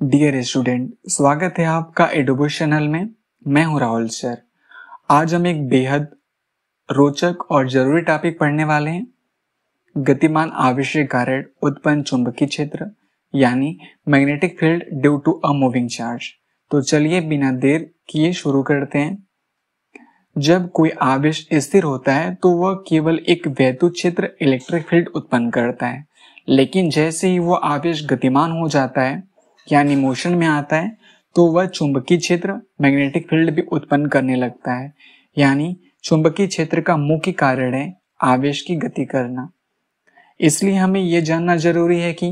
Dear student, स्वागत है आपका एडोबस चैनल में। मैं हूं राहुल सर। आज हम एक बेहद रोचक और जरूरी टॉपिक पढ़ने वाले हैं, गतिमान आवेश के कारण उत्पन्न चुंबकीय क्षेत्र यानी magnetic field due to a moving charge. तो चलिए बिना देर किए शुरू करते हैं। जब कोई आवेश स्थिर होता है तो वह केवल एक वैद्युत क्षेत्र इलेक्ट्रिक फील्ड उत्पन्न करता है, लेकिन जैसे ही वह आवेश गतिमान हो जाता है यानी मोशन में आता है तो वह चुंबकीय क्षेत्र मैग्नेटिक फील्ड भी उत्पन्न करने लगता है। यानी चुंबकीय क्षेत्र का मुख्य कारण है आवेश की गति करना। इसलिए हमें यह जानना जरूरी है कि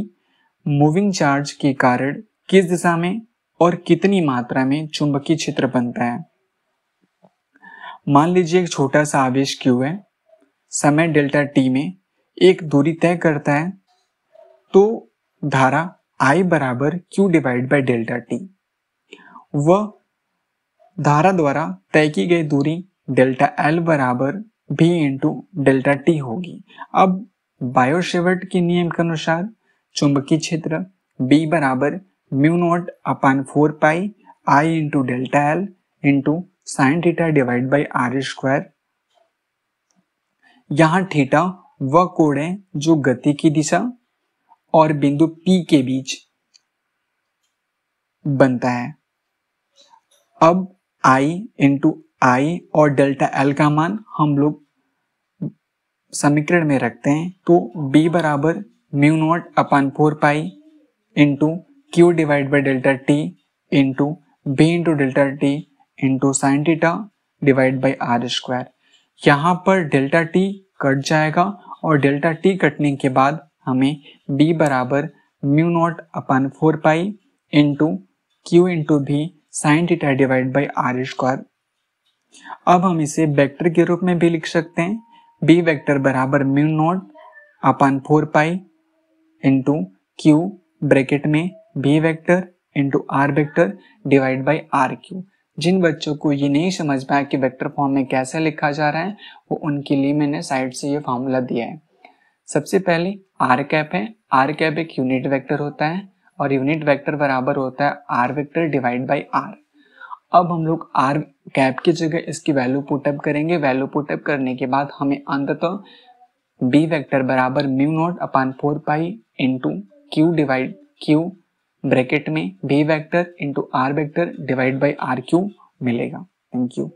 मूविंग चार्ज के कारण किस दिशा में और कितनी मात्रा में चुंबकीय क्षेत्र बनता है। मान लीजिए एक छोटा सा आवेश Q है, समय डेल्टा t में एक दूरी तय करता है, तो धारा I बराबर Q divide by delta t। वह धारा द्वारा तय की गई दूरी डेल्टा L बराबर V इंटू डेल्टा t होगी। अब बायो-सेवर्ट के नियम के अनुसार चुंबकीय क्षेत्र B बराबर mu not upon 4 pi I into delta L into sine theta divide by r square. यहाँ थीटा वह कोण है जो गति की दिशा और बिंदु P के बीच बनता है। अब I इंटू I और डेल्टा L का मान हम लोग समीकरण में रखते हैं, तो B बराबर mu not upon 4 pi into Q divide by delta T into B into delta T into sine theta divide by r square. यहाँ पर डेल्टा T कट जाएगा और डेल्टा T कटने के बाद हमें B बराबर mu not upon 4 pi into Q into B sine theta divide by r square. अब हम इसे वेक्टर के रूप में भी लिख सकते हैं। B वेक्टर बराबर mu not upon 4 pi into Q bracket में B vector into R vector divide by R Q. जिन बच्चों को ये नहीं समझ पाया कि वेक्टर फॉर्म में कैसे लिखा जा रहा है, वो उनके लिए मैंने साइड से ये फॉर्मूला दिया है। सबसे पहले आर कैप है। आर कैप एक यूनिट वेक्टर होता है और यूनिट वेक्टर बराबर होता है R vector divide by R. अब हम लोग आर कैप की जगह इसकी वैल्यू पुटअप करेंगे। वैल्यू पुटअप करने के बाद हमें अंततः बी वेक्टर बराबर mu not upon 4 pi into Q bracket में B vector into R vector divide by R Q मिलेगा। Thank you.